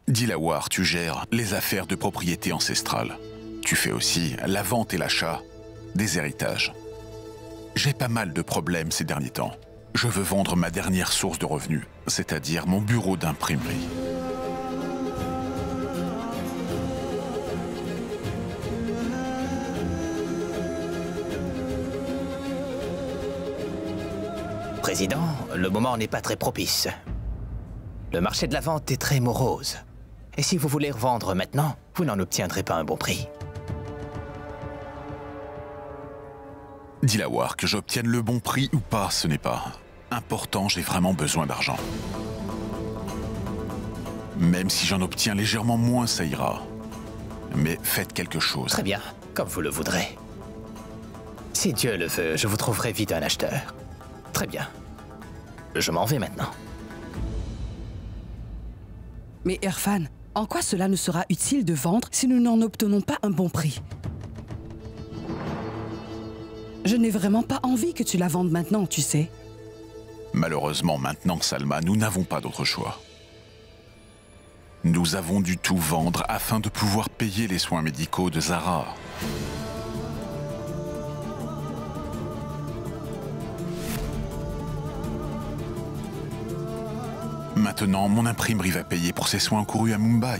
Dilawar, tu gères les affaires de propriété ancestrale. Tu fais aussi la vente et l'achat des héritages. J'ai pas mal de problèmes ces derniers temps. Je veux vendre ma dernière source de revenus, c'est-à-dire mon bureau d'imprimerie. Président, le moment n'est pas très propice. Le marché de la vente est très morose. Et si vous voulez revendre maintenant, vous n'en obtiendrez pas un bon prix. Dilawar, que j'obtienne le bon prix ou pas, ce n'est pas important, j'ai vraiment besoin d'argent. Même si j'en obtiens légèrement moins, ça ira. Mais faites quelque chose. Très bien, comme vous le voudrez. Si Dieu le veut, je vous trouverai vite un acheteur. Très bien. Je m'en vais maintenant. Mais Irfan, en quoi cela ne sera utile de vendre si nous n'en obtenons pas un bon prix? Je n'ai vraiment pas envie que tu la vendes maintenant, tu sais. Malheureusement, maintenant, Salma, nous n'avons pas d'autre choix. Nous avons dû tout vendre afin de pouvoir payer les soins médicaux de Zara. Maintenant, mon imprimerie va payer pour ses soins encourus à Mumbai.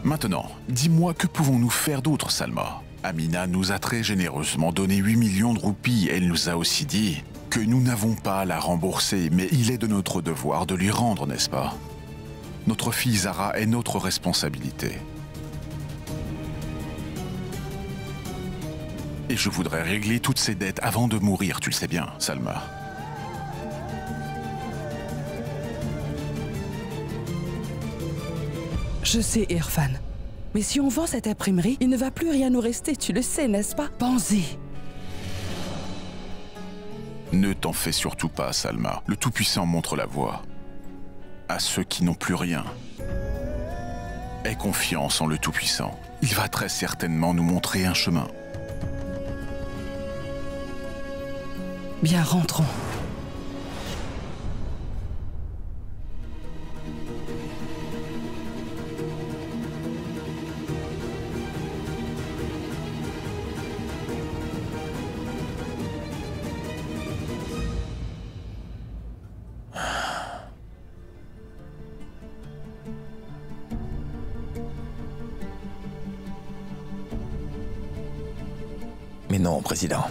Maintenant, dis-moi, que pouvons-nous faire d'autre, Salma? Amina nous a très généreusement donné 8 millions de roupies. Elle nous a aussi dit que nous n'avons pas à la rembourser, mais il est de notre devoir de lui rendre, n'est-ce pas? Notre fille Zara est notre responsabilité. Et je voudrais régler toutes ces dettes avant de mourir, tu le sais bien, Salma. Je sais, Irfan. Mais si on vend cette imprimerie, il ne va plus rien nous rester, tu le sais, n'est-ce pas? Pense-y. Ne t'en fais surtout pas, Salma. Le Tout-Puissant montre la voie. À ceux qui n'ont plus rien. Aie confiance en le Tout-Puissant. Il va très certainement nous montrer un chemin. Bien, rentrons. Mais non, Président.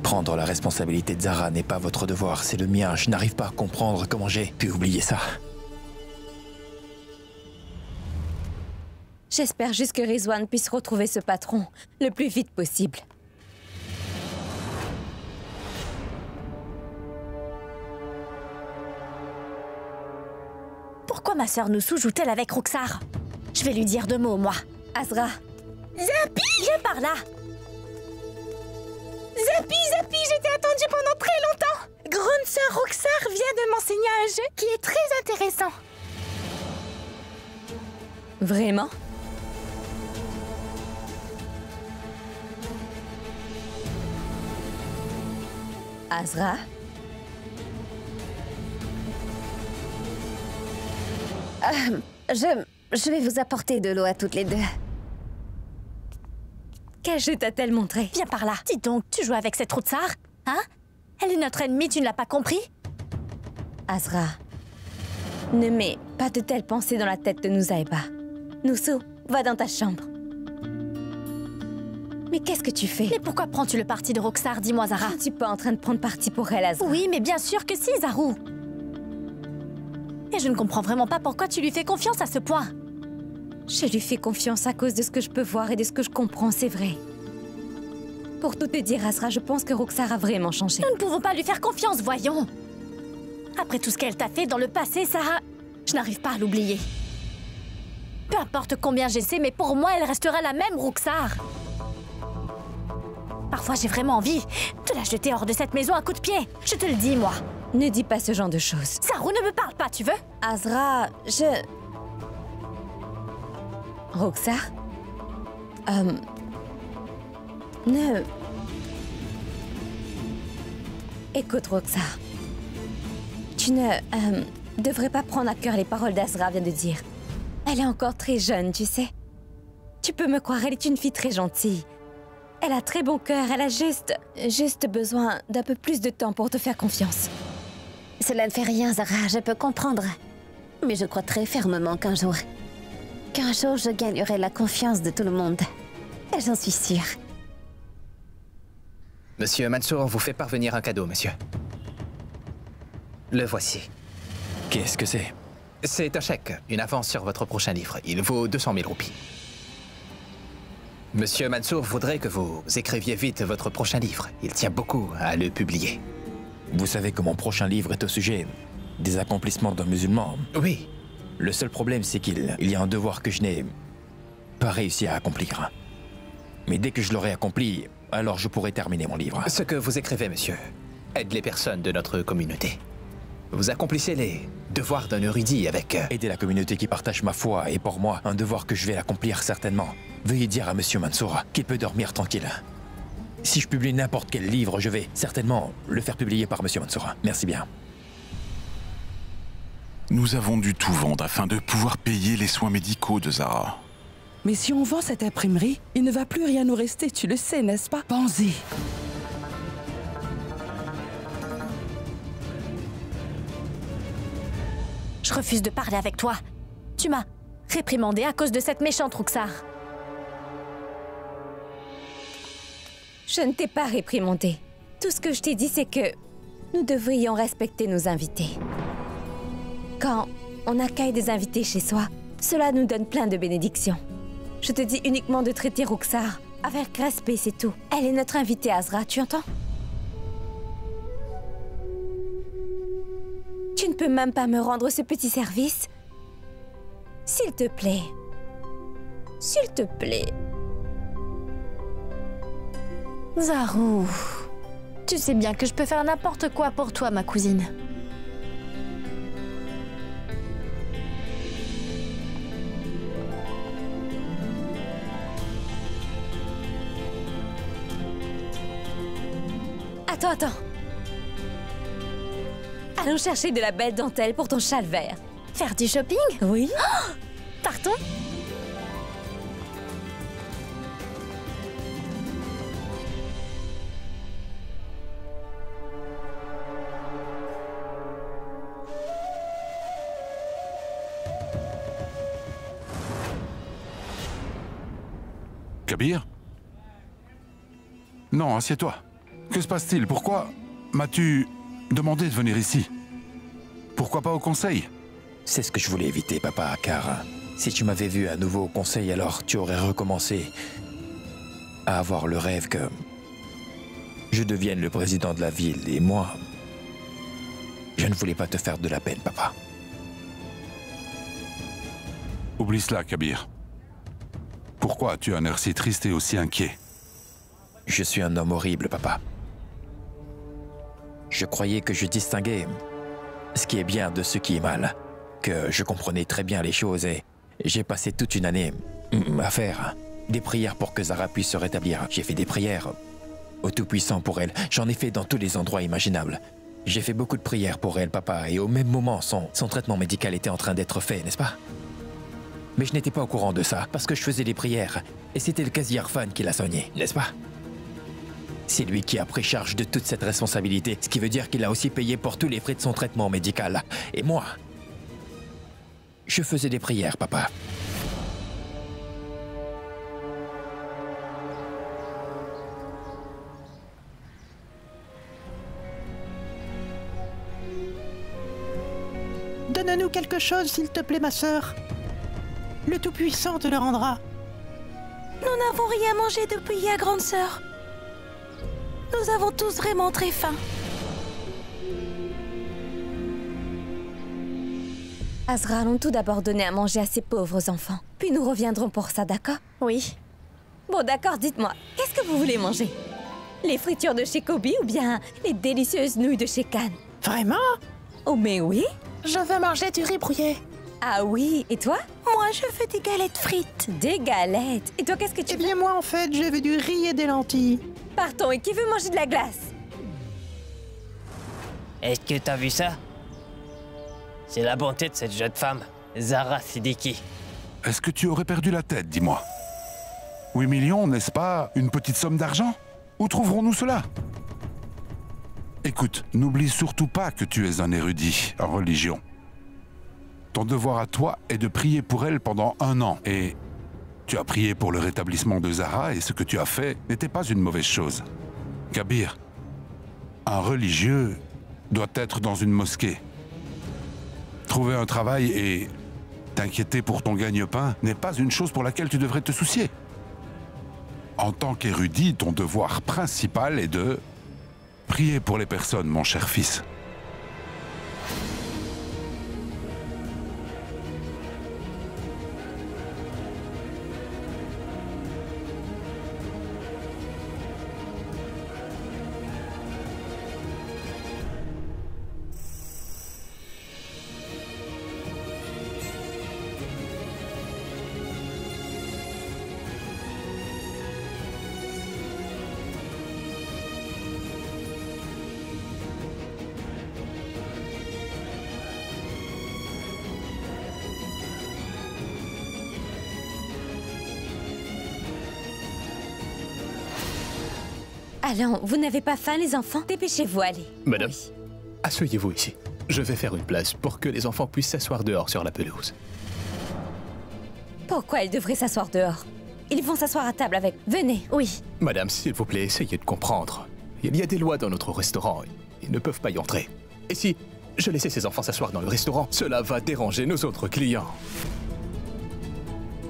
Prendre la responsabilité de Zara n'est pas votre devoir, c'est le mien. Je n'arrive pas à comprendre comment j'ai pu oublier ça. J'espère juste que Rizwan puisse retrouver ce patron le plus vite possible. Pourquoi ma sœur Noussou joue-t-elle avec Roxar? Je vais lui dire 2 mots, moi. Azra. Zapi! Viens par là! Zapi, j'étais attendue pendant très longtemps! Grande sœur Roxar vient de m'enseigner un jeu qui est très intéressant. Vraiment? Azra? Je vais vous apporter de l'eau à toutes les deux. Quel jeu t'a-t-elle montré? Viens par là. Dis donc, tu joues avec cette Roxar? Hein? Elle est notre ennemie, tu ne l'as pas compris? Azra, ne mets pas de telles pensées dans la tête de Nusaïba. Noussou, va dans ta chambre. Mais qu'est-ce que tu fais? Mais pourquoi prends-tu le parti de Roxar? Dis-moi, Zara. Je ne suis pas en train de prendre parti pour elle, Azra. Oui, mais bien sûr que si, Zarou. Et je ne comprends vraiment pas pourquoi tu lui fais confiance à ce point. Je lui fais confiance à cause de ce que je peux voir et de ce que je comprends, c'est vrai. Pour tout te dire, Azra, je pense que Roxar a vraiment changé. Nous ne pouvons pas lui faire confiance, voyons. Après tout ce qu'elle t'a fait dans le passé, Sarah, je n'arrive pas à l'oublier. Peu importe combien j'essaie, mais pour moi, elle restera la même Roxar. Parfois, j'ai vraiment envie de la jeter hors de cette maison à coups de pied. Je te le dis, moi. Ne dis pas ce genre de choses. Sarou, ne me parle pas, tu veux? Azra, Roxar? Ne... Écoute, Roxar. Tu ne... devrais pas prendre à cœur les paroles d'Azra vient de dire. Elle est encore très jeune, tu sais. Tu peux me croire, elle est une fille très gentille. Elle a très bon cœur, elle a juste besoin d'un peu plus de temps pour te faire confiance. Cela ne fait rien, Zara, je peux comprendre. Mais je crois très fermement qu'un jour je gagnerai la confiance de tout le monde. Et j'en suis sûre. Monsieur Mansour vous fait parvenir un cadeau, monsieur. Le voici. Qu'est-ce que c'est? C'est un chèque, une avance sur votre prochain livre. Il vaut 200 000 roupies. Monsieur Mansour voudrait que vous écriviez vite votre prochain livre. Il tient beaucoup à le publier. Vous savez que mon prochain livre est au sujet des accomplissements d'un musulman. Oui. Le seul problème, c'est qu'il y a un devoir que je n'ai pas réussi à accomplir. Mais dès que je l'aurai accompli, alors je pourrai terminer mon livre. Ce que vous écrivez, monsieur, aide les personnes de notre communauté. Vous accomplissez les devoirs d'un érudit avec... Aider la communauté qui partage ma foi est pour moi un devoir que je vais accomplir certainement. Veuillez dire à monsieur Mansour qu'il peut dormir tranquille. Si je publie n'importe quel livre, je vais certainement le faire publier par monsieur Mansour. Merci bien. Nous avons dû tout vendre afin de pouvoir payer les soins médicaux de Zara. Mais si on vend cette imprimerie, il ne va plus rien nous rester, tu le sais, n'est-ce pas? Pensez. Je refuse de parler avec toi. Tu m'as réprimandé à cause de cette méchante Roxar. Je ne t'ai pas réprimandé. Tout ce que je t'ai dit, c'est que nous devrions respecter nos invités. Quand on accueille des invités chez soi, cela nous donne plein de bénédictions. Je te dis uniquement de traiter Roxar avec respect, c'est tout. Elle est notre invitée, Azra, tu entends? Tu ne peux même pas me rendre ce petit service? S'il te plaît. S'il te plaît. Zarou, tu sais bien que je peux faire n'importe quoi pour toi, ma cousine. Attends. Allons chercher de la belle dentelle pour ton châle vert. Faire du shopping? Oui. Oh, partons. Kabir? Non, assieds-toi. Que se passe-t-il? Pourquoi m'as-tu demandé de venir ici? Pourquoi pas au conseil? C'est ce que je voulais éviter, papa, car si tu m'avais vu à nouveau au conseil, alors tu aurais recommencé à avoir le rêve que je devienne le président de la ville. Et moi, je ne voulais pas te faire de la peine, papa. Oublie cela, Kabir. Pourquoi as-tu un air si triste et aussi inquiet? Je suis un homme horrible, papa. Je croyais que je distinguais ce qui est bien de ce qui est mal, que je comprenais très bien les choses et j'ai passé toute une année à faire des prières pour que Zara puisse se rétablir. J'ai fait des prières au Tout-Puissant pour elle. J'en ai fait dans tous les endroits imaginables. J'ai fait beaucoup de prières pour elle, papa, et au même moment, son traitement médical était en train d'être fait, n'est-ce pas? Mais je n'étais pas au courant de ça, parce que je faisais des prières, et c'était le Qazi Arfan qui l'a soigné, n'est-ce pas? C'est lui qui a pris charge de toute cette responsabilité, ce qui veut dire qu'il a aussi payé pour tous les frais de son traitement médical. Et moi, je faisais des prières, papa. Donne-nous quelque chose, s'il te plaît, ma sœur. Le Tout-Puissant te le rendra. Nous n'avons rien mangé depuis hier, grande sœur. Nous avons tous vraiment très faim. Azra, allons tout d'abord donner à manger à ces pauvres enfants. Puis nous reviendrons pour ça, d'accord? Oui. Bon, d'accord, dites-moi, qu'est-ce que vous voulez manger? Les fritures de chez Kobe ou bien les délicieuses nouilles de chez Khan? Vraiment? Oh, mais oui. Je veux manger du riz brouillé. Ah oui, et toi? Moi, je veux des galettes frites. Des galettes? Et toi, qu'est-ce que tu veux? Eh bien, moi, en fait, je veux du riz et des lentilles. Partons, et qui veut manger de la glace? Est-ce que t'as vu ça? C'est la bonté de cette jeune femme, Zara Siddiqui. Est-ce que tu aurais perdu la tête, dis-moi? 8 millions, n'est-ce pas une petite somme d'argent? Où trouverons-nous cela? Écoute, n'oublie surtout pas que tu es un érudit en religion. Ton devoir à toi est de prier pour elle pendant 1 an. Et tu as prié pour le rétablissement de Zara et ce que tu as fait n'était pas une mauvaise chose. Kabir, un religieux doit être dans une mosquée. Trouver un travail et t'inquiéter pour ton gagne-pain n'est pas une chose pour laquelle tu devrais te soucier. En tant qu'érudit, ton devoir principal est de prier pour les personnes, mon cher fils. Allons, vous n'avez pas faim, les enfants? Dépêchez-vous, allez. Madame, Oui. asseyez-vous ici. Je vais faire une place pour que les enfants puissent s'asseoir dehors sur la pelouse. Pourquoi ils devraient s'asseoir dehors? Ils vont s'asseoir à table avec... Venez, oui. Madame, s'il vous plaît, essayez de comprendre. Il y a des lois dans notre restaurant. Ils ne peuvent pas y entrer. Et si je laissais ces enfants s'asseoir dans le restaurant, cela va déranger nos autres clients.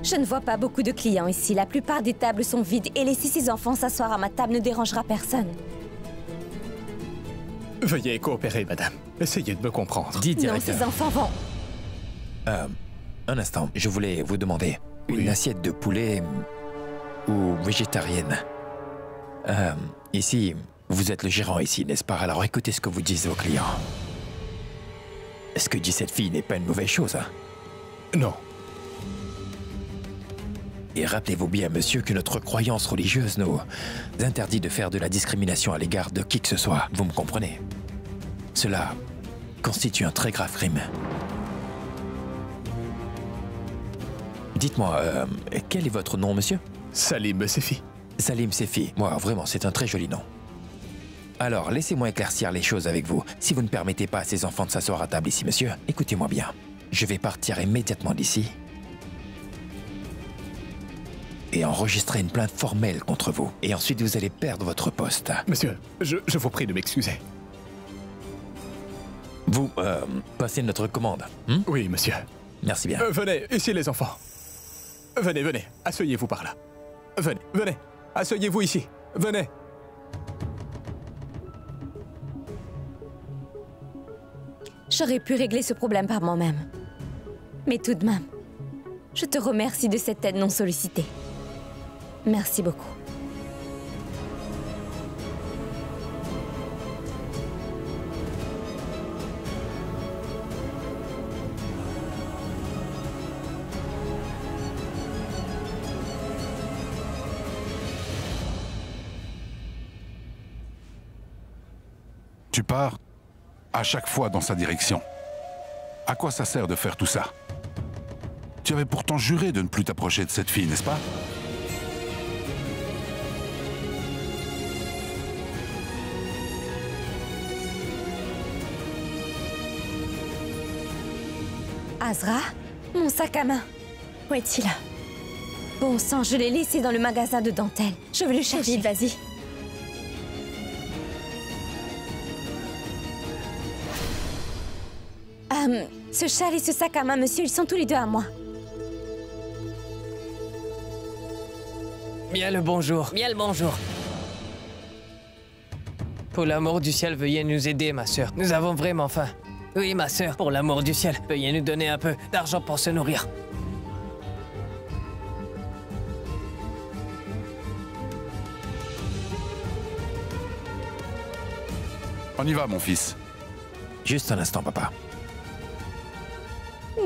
Je ne vois pas beaucoup de clients ici. La plupart des tables sont vides et laisser ces enfants s'asseoir à ma table ne dérangera personne. Veuillez coopérer, madame. Essayez de me comprendre. Dis, Non, directeur. ces enfants vont... Un instant, je voulais vous demander Oui. une assiette de poulet ou végétarienne. Ici, vous êtes le gérant ici, n'est-ce pas? Alors écoutez ce que vous disent vos clients. Ce que dit cette fille n'est pas une mauvaise chose, hein? Non. Et rappelez-vous bien, monsieur, que notre croyance religieuse nous interdit de faire de la discrimination à l'égard de qui que ce soit. Vous me comprenez? Cela constitue un très grave crime. Dites-moi, quel est votre nom, monsieur? Salim Sefi. Salim Sefi. Moi, vraiment, c'est un très joli nom. Alors, laissez-moi éclaircir les choses avec vous. Si vous ne permettez pas à ces enfants de s'asseoir à table ici, monsieur, écoutez-moi bien. Je vais partir immédiatement d'ici et enregistrer une plainte formelle contre vous. Et ensuite, vous allez perdre votre poste. Monsieur, je vous prie de m'excuser. Vous, passez notre commande. Oui, monsieur. Merci bien. Venez, ici les enfants. Venez, venez, asseyez-vous par là. Venez, venez, asseyez-vous ici. Venez. J'aurais pu régler ce problème par moi-même. Mais tout de même, je te remercie de cette aide non sollicitée. Merci beaucoup. Tu pars à chaque fois dans sa direction. À quoi ça sert de faire tout ça? Tu avais pourtant juré de ne plus t'approcher de cette fille, n'est-ce pas? Azra, mon sac à main. Où est-il? Bon sang, je l'ai laissé dans le magasin de dentelle. Je vais le chercher. Vite, vas-y. Ce châle et ce sac à main, monsieur, ils sont tous les deux à moi. Bien le bonjour. Bien le bonjour. Pour l'amour du ciel, veuillez nous aider, ma sœur. Nous avons vraiment faim. Oui, ma sœur, pour l'amour du ciel, veuillez nous donner un peu d'argent pour se nourrir. On y va, mon fils. Juste un instant, papa.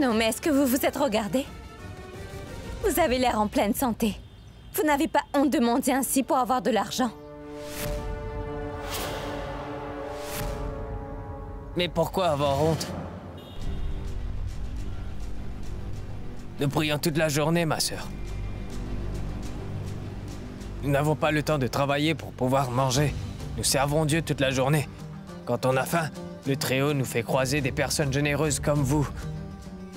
Non, mais est-ce que vous vous êtes regardé? Vous avez l'air en pleine santé. Vous n'avez pas honte de mentir ainsi pour avoir de l'argent? Mais pourquoi avoir honte? Nous prions toute la journée, ma sœur. Nous n'avons pas le temps de travailler pour pouvoir manger. Nous servons Dieu toute la journée. Quand on a faim, le Très-Haut nous fait croiser des personnes généreuses comme vous.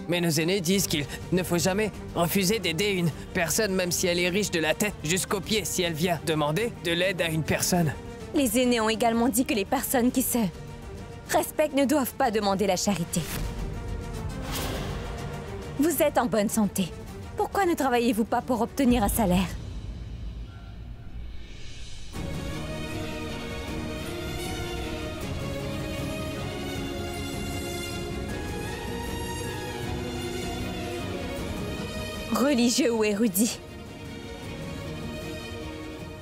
Mais nos aînés disent qu'il ne faut jamais refuser d'aider une personne, même si elle est riche de la tête jusqu'aux pieds, si elle vient demander de l'aide à une personne. Les aînés ont également dit que les personnes qui se respectent ne doivent pas demander la charité. Vous êtes en bonne santé. Pourquoi ne travaillez-vous pas pour obtenir un salaire? Religieux ou érudit,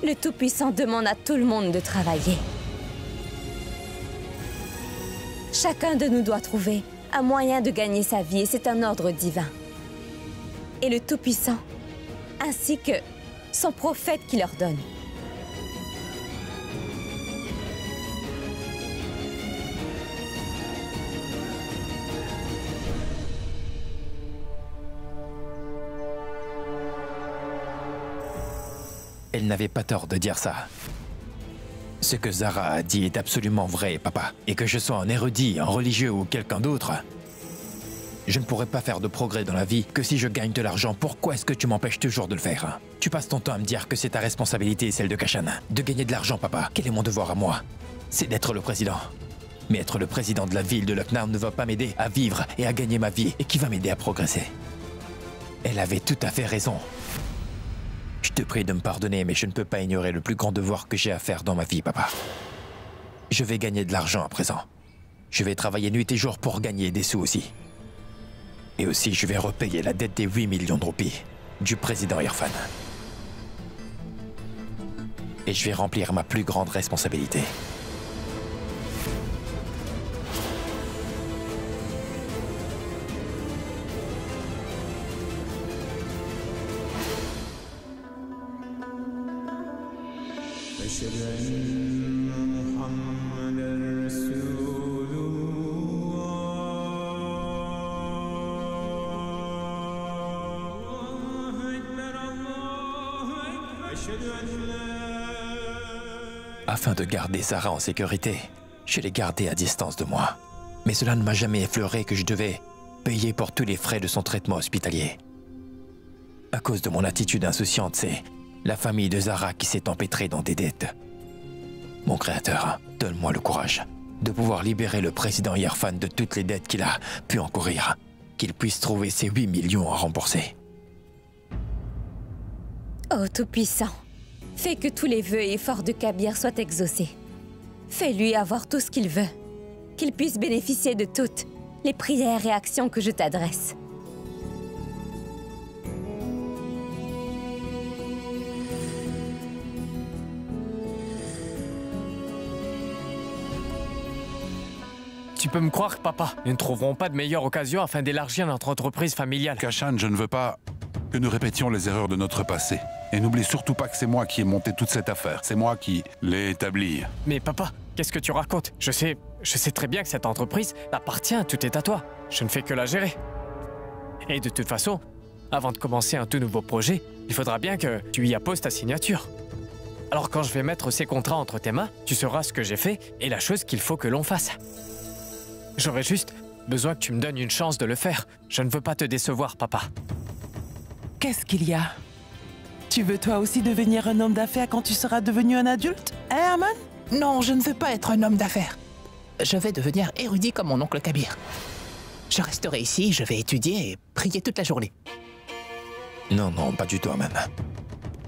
le Tout-Puissant demande à tout le monde de travailler. Chacun de nous doit trouver un moyen de gagner sa vie et c'est un ordre divin. Et le Tout-Puissant, ainsi que son prophète qui leur donne. Elle n'avait pas tort de dire ça. Ce que Zara a dit est absolument vrai, papa. Et que je sois un érudit, un religieux ou quelqu'un d'autre, je ne pourrais pas faire de progrès dans la vie que si je gagne de l'argent. Pourquoi est-ce que tu m'empêches toujours de le faire? Tu passes ton temps à me dire que c'est ta responsabilité et celle de Kashan de gagner de l'argent, papa. Quel est mon devoir à moi? C'est d'être le président. Mais être le président de la ville de Lucknow ne va pas m'aider à vivre et à gagner ma vie. Et qui va m'aider à progresser? Elle avait tout à fait raison. Je te prie de me pardonner, mais je ne peux pas ignorer le plus grand devoir que j'ai à faire dans ma vie, papa. Je vais gagner de l'argent à présent. Je vais travailler nuit et jour pour gagner des sous aussi. Et aussi, je vais repayer la dette des 8 millions de roupies du président Irfan. Et je vais remplir ma plus grande responsabilité. Afin de garder Zara en sécurité, je l'ai gardée à distance de moi. Mais cela ne m'a jamais effleuré que je devais payer pour tous les frais de son traitement hospitalier. À cause de mon attitude insouciante, c'est la famille de Zara qui s'est empêtrée dans des dettes. Mon Créateur, donne-moi le courage de pouvoir libérer le président Irfan de toutes les dettes qu'il a pu encourir, qu'il puisse trouver ses 8 millions à rembourser. Oh Tout-Puissant, fais que tous les vœux et efforts de Kabir soient exaucés. Fais-lui avoir tout ce qu'il veut, qu'il puisse bénéficier de toutes les prières et actions que je t'adresse. Tu peux me croire, papa, nous ne trouverons pas de meilleure occasion afin d'élargir notre entreprise familiale. Kashan, je ne veux pas que nous répétions les erreurs de notre passé. Et n'oublie surtout pas que c'est moi qui ai monté toute cette affaire. C'est moi qui l'ai établie. Mais papa, qu'est-ce que tu racontes? Je sais très bien que cette entreprise t'appartient, tout est à toi. Je ne fais que la gérer. Et de toute façon, avant de commencer un tout nouveau projet, il faudra bien que tu y apposes ta signature. Alors quand je vais mettre ces contrats entre tes mains, tu sauras ce que j'ai fait et la chose qu'il faut que l'on fasse. J'aurais juste besoin que tu me donnes une chance de le faire. Je ne veux pas te décevoir, papa. Qu'est-ce qu'il y a? Tu veux toi aussi devenir un homme d'affaires quand tu seras devenu un adulte? Hein, Aman? Non, je ne veux pas être un homme d'affaires. Je vais devenir érudit comme mon oncle Kabir. Je resterai ici, je vais étudier et prier toute la journée. Non, non, pas du tout, Aman.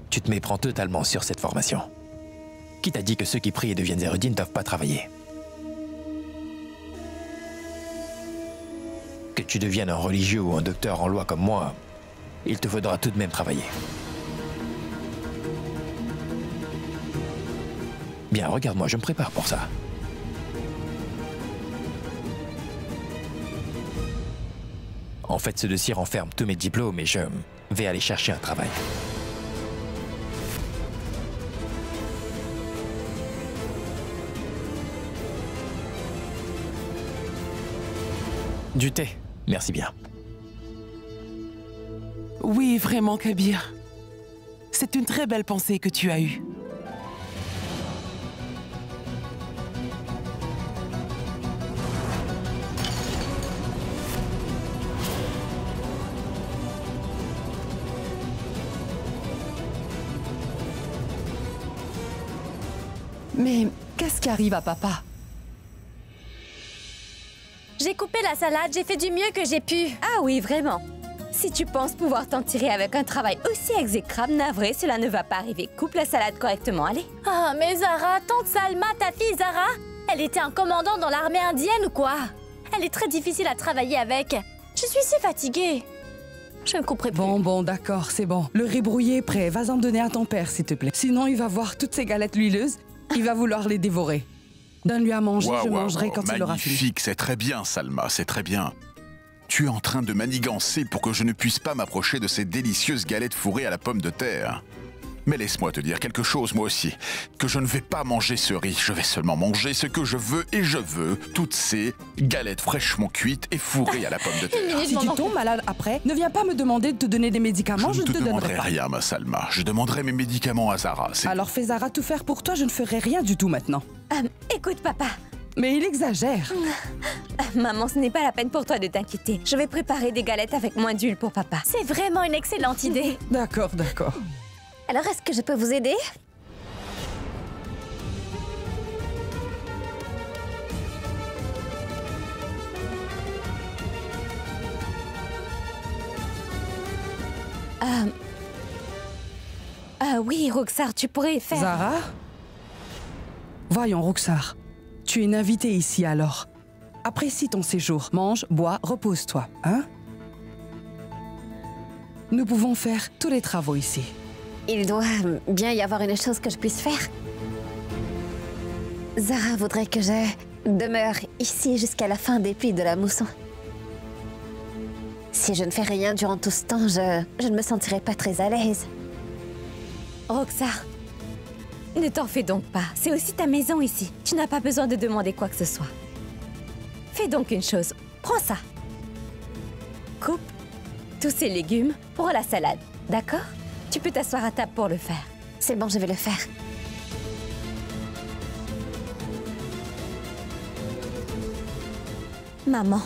Tu te méprends totalement sur cette formation. Qui t'a dit que ceux qui prient et deviennent érudits ne doivent pas travailler? Que tu deviennes un religieux ou un docteur en loi comme moi, il te faudra tout de même travailler. Bien, regarde-moi, je me prépare pour ça. En fait, ce dossier renferme tous mes diplômes et je vais aller chercher un travail. Du thé. Merci bien. Oui, vraiment, Kabir. C'est une très belle pensée que tu as eue. Mais qu'est-ce qui arrive à papa? J'ai coupé la salade, j'ai fait du mieux que j'ai pu. Ah oui, vraiment. Si tu penses pouvoir t'en tirer avec un travail aussi exécrable, navré, cela ne va pas arriver. Coupe la salade correctement, allez. Ah, mais Zara, tante Salma, ta fille Zara, elle était un commandant dans l'armée indienne ou quoi? Elle est très difficile à travailler avec. Je suis si fatiguée. Je ne comprends plus. Bon, d'accord, c'est bon. Le riz brouillé est prêt. Vas-en donner à ton père, s'il te plaît. Sinon, il va voir toutes ces galettes huileuses. Il va vouloir les dévorer. Donne-lui à manger, je mangerai quand il aura fini. Magnifique, c'est très bien, Salma, c'est très bien. Tu es en train de manigancer pour que je ne puisse pas m'approcher de ces délicieuses galettes fourrées à la pomme de terre. Mais laisse-moi te dire quelque chose, moi aussi. Que je ne vais pas manger ce riz, je vais seulement manger ce que je veux et je veux toutes ces galettes fraîchement cuites et fourrées à la pomme de terre. Si tu tombes malade après, ne viens pas me demander de te donner des médicaments, je ne te demanderai pas. rien, ma Salma. Je demanderai mes médicaments à Zara. Alors fais Zara tout faire pour toi, je ne ferai rien du tout maintenant. Écoute, papa. Mais il exagère. Maman, ce n'est pas la peine pour toi de t'inquiéter. Je vais préparer des galettes avec moins d'huile pour papa. C'est vraiment une excellente idée. D'accord. Alors, est-ce que je peux vous aider? Oui, Roxar, tu pourrais faire... Zara? Voyons, Roxar. Tu es une invitée ici alors. Apprécie ton séjour. Mange, bois, repose-toi, hein? Nous pouvons faire tous les travaux ici. Il doit bien y avoir une chose que je puisse faire. Zara voudrait que je demeure ici jusqu'à la fin des pluies de la mousson. Si je ne fais rien durant tout ce temps, je ne me sentirai pas très à l'aise. Roxar, ne t'en fais donc pas. C'est aussi ta maison ici. Tu n'as pas besoin de demander quoi que ce soit. Fais donc une chose. Prends ça. Coupe tous ces légumes pour la salade, d'accord? Tu peux t'asseoir à table pour le faire. C'est bon, je vais le faire. Maman.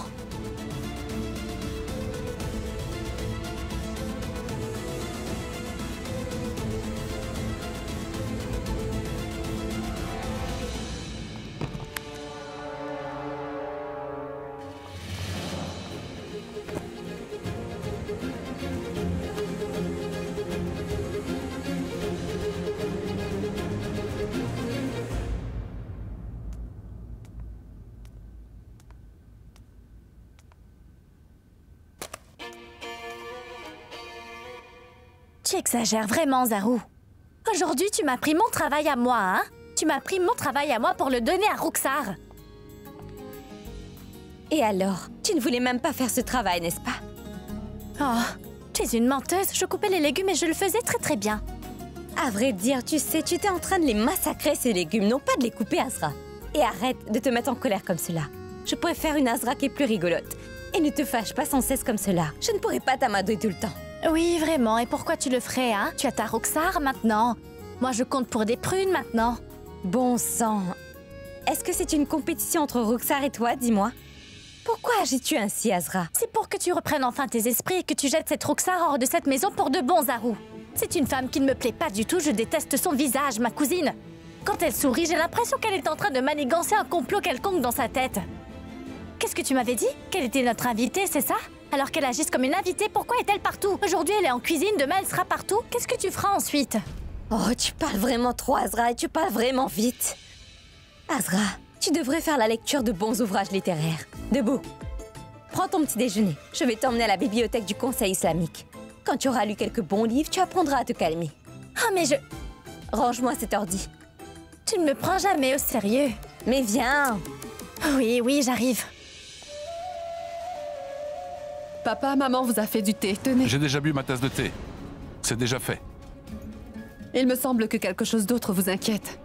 Tu exagères vraiment, Zarou. Aujourd'hui, tu m'as pris mon travail à moi, hein? Tu m'as pris mon travail à moi pour le donner à Roxar. Et alors? Tu ne voulais même pas faire ce travail, n'est-ce pas? Oh, tu es une menteuse. Je coupais les légumes et je le faisais très très bien. À vrai dire, tu sais, tu étais en train de les massacrer, ces légumes, non pas de les couper, Azra. Et arrête de te mettre en colère comme cela. Je pourrais faire une Azra qui est plus rigolote. Et ne te fâche pas sans cesse comme cela. Je ne pourrais pas t'amadouer tout le temps. Oui, vraiment. Et pourquoi tu le ferais, hein? Tu as ta Roxar maintenant. Moi, je compte pour des prunes maintenant. Bon sang. Est-ce que c'est une compétition entre Roxar et toi, dis-moi? Pourquoi agis-tu ainsi, Azra? C'est pour que tu reprennes enfin tes esprits et que tu jettes cette Roxar hors de cette maison pour de bon, Zarou. C'est une femme qui ne me plaît pas du tout. Je déteste son visage, ma cousine. Quand elle sourit, j'ai l'impression qu'elle est en train de manigancer un complot quelconque dans sa tête. Qu'est-ce que tu m'avais dit? Qu'elle était notre invitée, c'est ça? Alors qu'elle agisse comme une invitée, pourquoi est-elle partout? Aujourd'hui, elle est en cuisine, demain, elle sera partout. Qu'est-ce que tu feras ensuite? Oh, tu parles vraiment trop, Azra, et tu parles vraiment vite. Azra, tu devrais faire la lecture de bons ouvrages littéraires. Debout. Prends ton petit déjeuner. Je vais t'emmener à la bibliothèque du Conseil islamique. Quand tu auras lu quelques bons livres, tu apprendras à te calmer. Ah, mais je... Range-moi cet ordi. Tu ne me prends jamais au sérieux. Mais viens. Oui, j'arrive. Papa, maman vous a fait du thé, tenez. J'ai déjà bu ma tasse de thé. C'est déjà fait. Il me semble que quelque chose d'autre vous inquiète.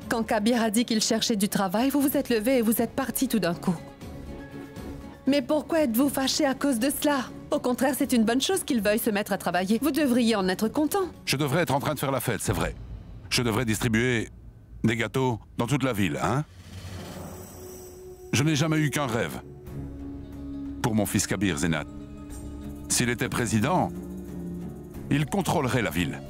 Quand Kabir a dit qu'il cherchait du travail, vous vous êtes levé et vous êtes parti tout d'un coup. Mais pourquoi êtes-vous fâché à cause de cela? Au contraire, c'est une bonne chose qu'il veuille se mettre à travailler. Vous devriez en être content. Je devrais être en train de faire la fête, c'est vrai. Je devrais distribuer des gâteaux dans toute la ville, hein? Je n'ai jamais eu qu'un rêve. Pour mon fils Kabir, Zenat. S'il était président, il contrôlerait la ville.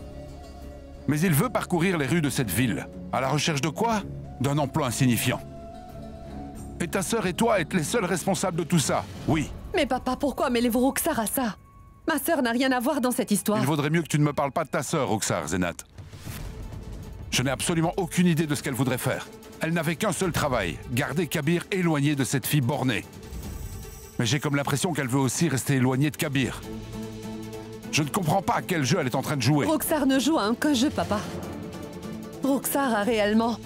Mais il veut parcourir les rues de cette ville. À la recherche de quoi? D'un emploi insignifiant. Et ta sœur et toi êtes les seuls responsables de tout ça, oui. Mais papa, pourquoi mêlez-vous Roxar à ça? Ma sœur n'a rien à voir dans cette histoire. Il vaudrait mieux que tu ne me parles pas de ta sœur, Roxar, Zenat. Je n'ai absolument aucune idée de ce qu'elle voudrait faire. Elle n'avait qu'un seul travail, garder Kabir éloigné de cette fille bornée. Mais j'ai comme l'impression qu'elle veut aussi rester éloignée de Kabir. Je ne comprends pas à quel jeu elle est en train de jouer. Roxar ne joue à aucun jeu, papa. Roxar a réellement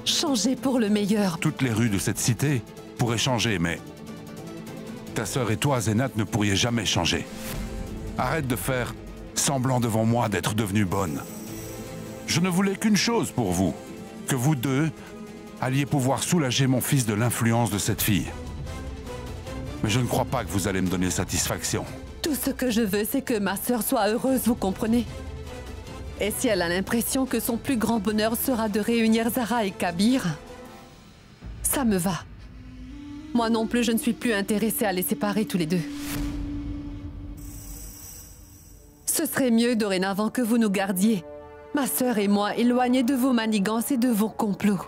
changé pour le meilleur. Toutes les rues de cette cité pourraient changer, mais ta sœur et toi, Zenat, ne pourriez jamais changer. Arrête de faire semblant devant moi d'être devenue bonne. Je ne voulais qu'une chose pour vous, que vous deux alliez pouvoir soulager mon fils de l'influence de cette fille. Mais je ne crois pas que vous allez me donner satisfaction. Tout ce que je veux, c'est que ma sœur soit heureuse, vous comprenez? Et si elle a l'impression que son plus grand bonheur sera de réunir Zara et Kabir, ça me va. Moi non plus, je ne suis plus intéressée à les séparer tous les deux. Ce serait mieux dorénavant que vous nous gardiez, ma sœur et moi, éloignés de vos manigances et de vos complots.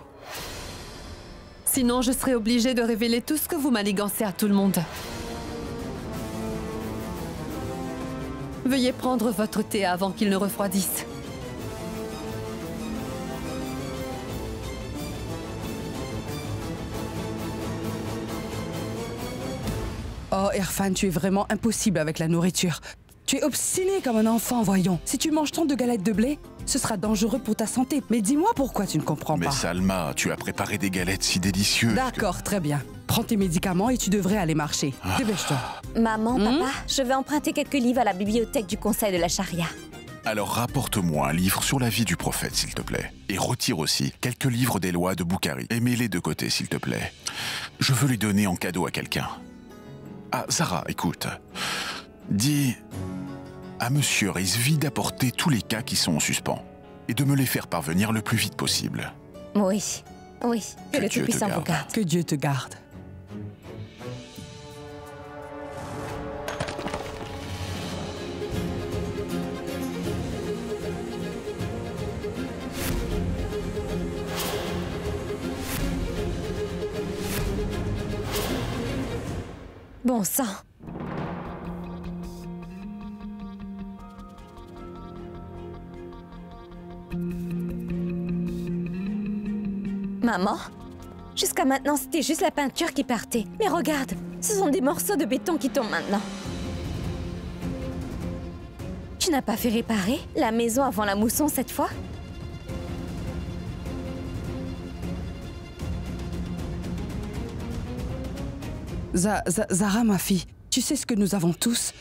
Sinon, je serais obligée de révéler tout ce que vous manigancez à tout le monde. Veuillez prendre votre thé avant qu'il ne refroidisse. Oh, Irfan, tu es vraiment impossible avec la nourriture. Tu es obstiné comme un enfant, voyons. Si tu manges tant de galettes de blé, ce sera dangereux pour ta santé. Mais dis-moi pourquoi tu ne comprends pas. Mais Salma, tu as préparé des galettes si délicieuses. D'accord, très bien. Prends tes médicaments et tu devrais aller marcher. Dépêche-toi. Maman, papa, je vais emprunter quelques livres à la bibliothèque du Conseil de la Charia. Alors rapporte-moi un livre sur la vie du prophète, s'il te plaît. Et retire aussi quelques livres des lois de Boukhari. Et mets-les de côté, s'il te plaît. Je veux les donner en cadeau à quelqu'un. Ah, Zara, écoute. Dis à Monsieur Rizvi d'apporter tous les cas qui sont en suspens et de me les faire parvenir le plus vite possible. Oui, oui, que le Tout-Puissant vous garde. Que Dieu te garde. Bon sang. Maman, jusqu'à maintenant, c'était juste la peinture qui partait. Mais regarde, ce sont des morceaux de béton qui tombent maintenant. Tu n'as pas fait réparer la maison avant la mousson cette fois? Zara, ma fille, tu sais ce que nous avons tous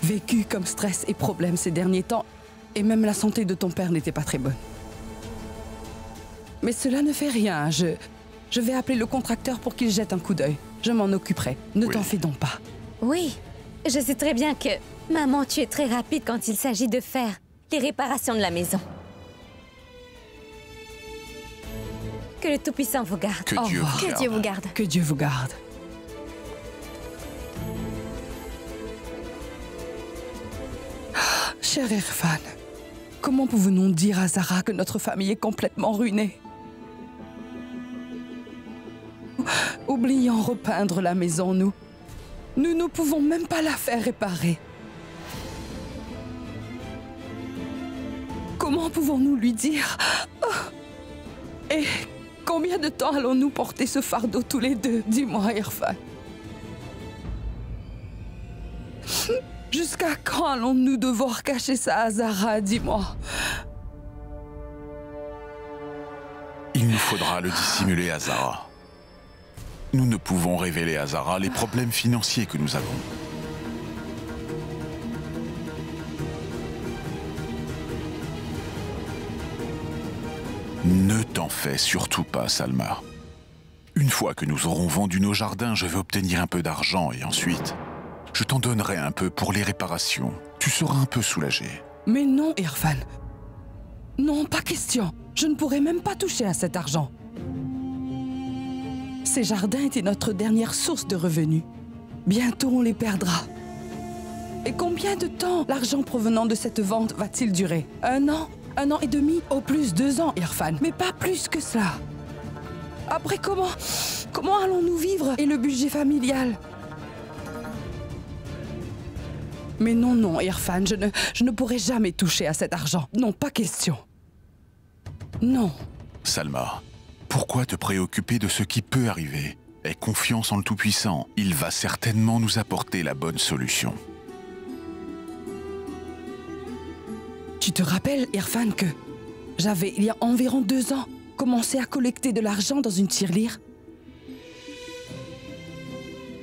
vécu comme stress et problèmes ces derniers temps, et même la santé de ton père n'était pas très bonne. Mais cela ne fait rien. Je vais appeler le contracteur pour qu'il jette un coup d'œil. Je m'en occuperai. Ne t'en fais donc pas. Oui, je sais très bien que... Maman, tu es très rapide quand il s'agit de faire les réparations de la maison. Que le Tout-Puissant vous garde. Que Dieu vous garde. Que Dieu vous garde. Que Dieu vous garde. Cher Irfan, comment pouvons-nous dire à Zara que notre famille est complètement ruinée? Oubliant repeindre la maison, nous ne pouvons même pas la faire réparer. Comment pouvons-nous lui dire? Et combien de temps allons-nous porter ce fardeau tous les deux? Dis-moi, Irfan. Jusqu'à quand allons-nous devoir cacher ça à Zara? Dis-moi. Il nous faudra le dissimuler à Zara. Nous ne pouvons révéler à Zara les problèmes financiers que nous avons. Ne t'en fais surtout pas, Salma. Une fois que nous aurons vendu nos jardins, je vais obtenir un peu d'argent et ensuite, je t'en donnerai un peu pour les réparations. Tu seras un peu soulagé. Mais non, Irfan. Non, pas question. Je ne pourrai même pas toucher à cet argent. Ces jardins étaient notre dernière source de revenus. Bientôt, on les perdra. Et combien de temps l'argent provenant de cette vente va-t-il durer? 1 an? 1 an et demi? Au plus 2 ans, Irfan. Mais pas plus que cela. Après, comment allons-nous vivre? Et le budget familial? Mais non, non, Irfan, je ne pourrai jamais toucher à cet argent. Non, pas question. Non. Salma, pourquoi te préoccuper de ce qui peut arriver? Aie confiance en le Tout-Puissant. Il va certainement nous apporter la bonne solution. Tu te rappelles, Irfan, que j'avais, il y a environ 2 ans, commencé à collecter de l'argent dans une tirelire?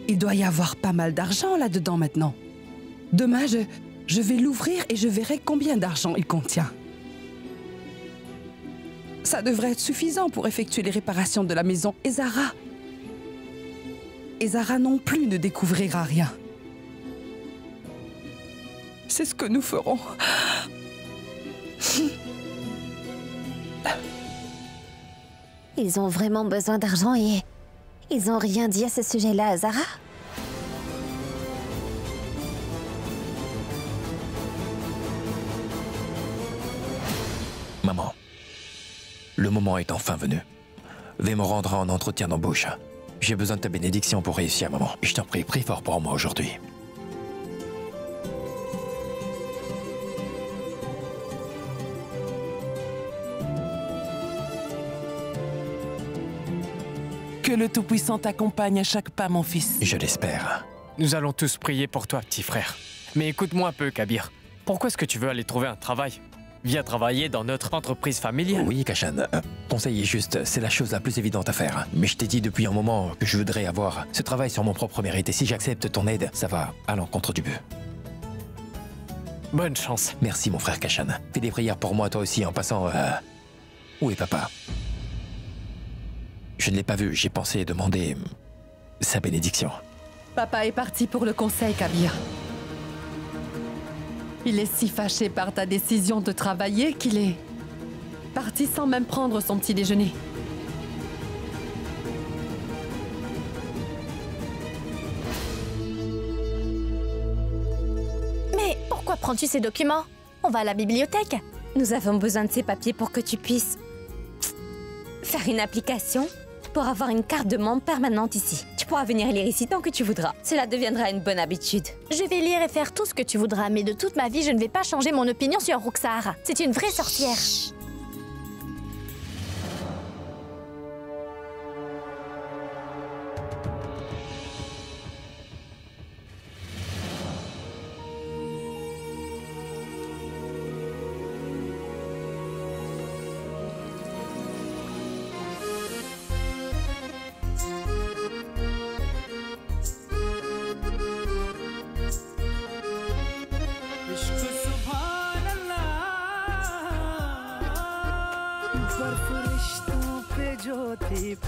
Il doit y avoir pas mal d'argent là-dedans maintenant. Demain, je vais l'ouvrir et je verrai combien d'argent il contient. Ça devrait être suffisant pour effectuer les réparations de la maison. Et Zara non plus ne découvrira rien. C'est ce que nous ferons. Ils ont vraiment besoin d'argent et ils n'ont rien dit à ce sujet-là à Zara? Maman, le moment est enfin venu. Vais me rendre en entretien d'embauche. J'ai besoin de ta bénédiction pour réussir, maman. Je t'en prie, prie fort pour moi aujourd'hui. Que le Tout-Puissant t'accompagne à chaque pas, mon fils. Je l'espère. Nous allons tous prier pour toi, petit frère. Mais écoute-moi un peu, Kabir. Pourquoi est-ce que tu veux aller trouver un travail? Viens travailler dans notre entreprise familiale. Oui, Kashan. Conseiller juste, c'est la chose la plus évidente à faire. Mais je t'ai dit depuis un moment que je voudrais avoir ce travail sur mon propre mérite. Et si j'accepte ton aide, ça va à l'encontre du but. Bonne chance. Merci, mon frère Kashan. Fais des prières pour moi, toi aussi, en passant... Où est papa? Je ne l'ai pas vu. J'ai pensé demander sa bénédiction. Papa est parti pour le conseil, Kabir. Il est si fâché par ta décision de travailler qu'il est parti sans même prendre son petit déjeuner. Mais pourquoi prends-tu ces documents? On va à la bibliothèque. Nous avons besoin de ces papiers pour que tu puisses faire une application pour avoir une carte de membre permanente ici. Tu pourras venir lire ici tant que tu voudras. Cela deviendra une bonne habitude. Je vais lire et faire tout ce que tu voudras, mais de toute ma vie, je ne vais pas changer mon opinion sur Roxar. C'est une vraie sorcière.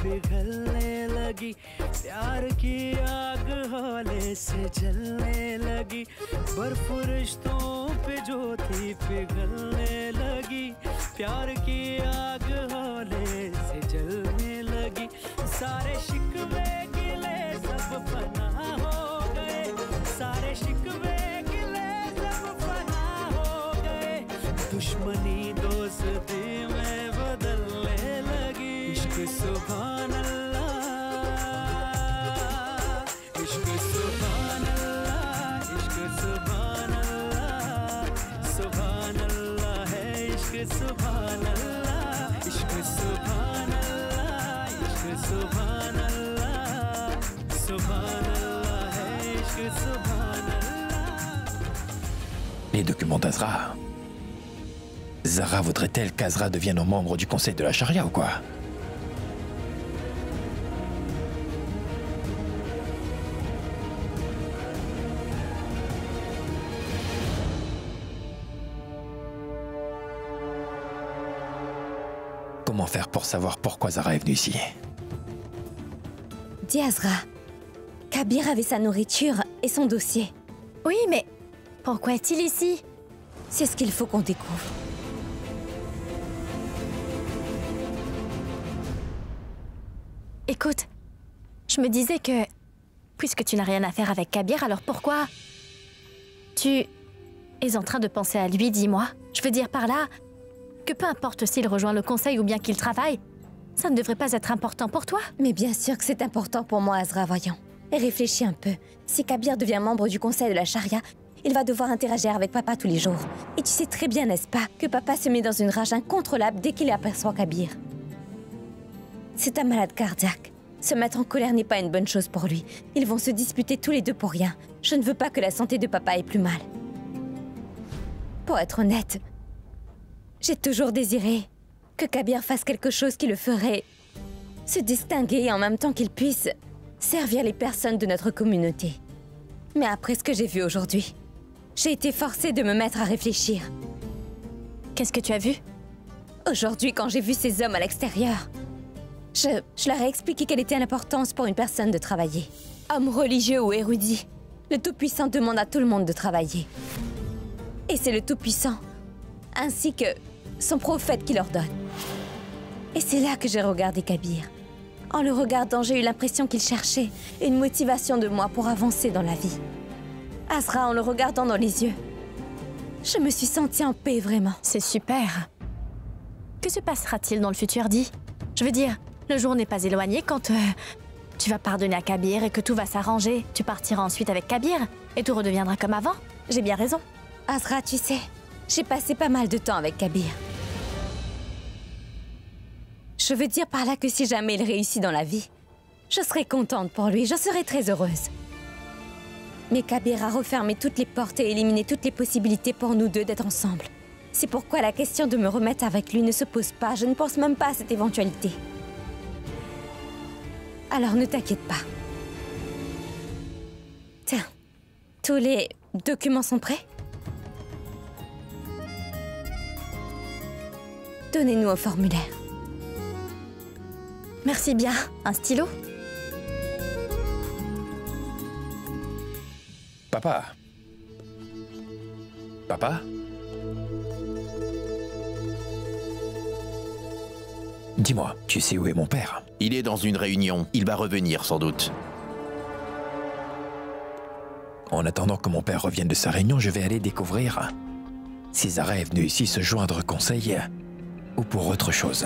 पिघलने लगी प्यार की आग हौले से जलने लगी बर्फ रिश्तों पे जो थी पिघलने लगी प्यार की आग हौले से जलने लगी सारे शिकवे गिले सब फना हो गए सारे शिकवे गिले सब फना हो गए दुश्मनी दोस्ती में बदलने लगी इश्क सुभान अल्लाह इश्क सुभान अल्लाह इश्क सुभान अल्लाह सुभान अल्लाह है इश्क सुभान अल्लाह इश्क सुभान अल्लाह इश्क सुभान अल्लाह सुभान अल्लाह है इश्क सुभान अल्लाह. Les documents d'Azra. Zara voudrait-elle qu'Azra devienne un membre du conseil de la charia ou quoi? Comment faire pour savoir pourquoi Zara est venue ici? dis, Azra, Kabir avait sa nourriture et son dossier. Oui, mais pourquoi est-il ici? C'est ce qu'il faut qu'on découvre. Écoute, je me disais que, puisque tu n'as rien à faire avec Kabir, alors pourquoi tu es en train de penser à lui, dis-moi? Je veux dire par là que peu importe s'il rejoint le conseil ou bien qu'il travaille, ça ne devrait pas être important pour toi. Mais bien sûr que c'est important pour moi, Azra, voyons. Et réfléchis un peu. Si Kabir devient membre du conseil de la charia, il va devoir interagir avec papa tous les jours. Et tu sais très bien, n'est-ce pas, que papa se met dans une rage incontrôlable dès qu'il aperçoit Kabir. C'est un malade cardiaque. Se mettre en colère n'est pas une bonne chose pour lui. Ils vont se disputer tous les deux pour rien. Je ne veux pas que la santé de papa ait plus mal. Pour être honnête, j'ai toujours désiré que Kabir fasse quelque chose qui le ferait se distinguer et en même temps qu'il puisse servir les personnes de notre communauté. Mais après ce que j'ai vu aujourd'hui, j'ai été forcée de me mettre à réfléchir. Qu'est-ce que tu as vu? Aujourd'hui, quand j'ai vu ces hommes à l'extérieur, je leur ai expliqué quelle était l'importance pour une personne de travailler. Homme religieux ou érudit, le Tout-Puissant demande à tout le monde de travailler. Et c'est le Tout-Puissant, ainsi que son prophète qui leur donne. Et c'est là que j'ai regardé Kabir. En le regardant, j'ai eu l'impression qu'il cherchait une motivation de moi pour avancer dans la vie. Azra, en le regardant dans les yeux, je me suis sentie en paix, vraiment. C'est super. Que se passera-t-il dans le futur, dis? Je veux dire, le jour n'est pas éloigné quand tu vas pardonner à Kabir et que tout va s'arranger. Tu partiras ensuite avec Kabir et tout redeviendra comme avant. J'ai bien raison. Azra, tu sais, j'ai passé pas mal de temps avec Kabir. Je veux dire par là que si jamais il réussit dans la vie, je serai contente pour lui, je serai très heureuse. Mais Kabir a refermé toutes les portes et éliminé toutes les possibilités pour nous deux d'être ensemble. C'est pourquoi la question de me remettre avec lui ne se pose pas, je ne pense même pas à cette éventualité. Alors ne t'inquiète pas. Tiens, tous les documents sont prêts? Donnez-nous un formulaire. Merci bien. Un stylo? Papa? Papa? Dis-moi, tu sais où est mon père? Il est dans une réunion. Il va revenir sans doute. En attendant que mon père revienne de sa réunion, je vais aller découvrir si Zara est venue ici se joindre au conseil ou pour autre chose.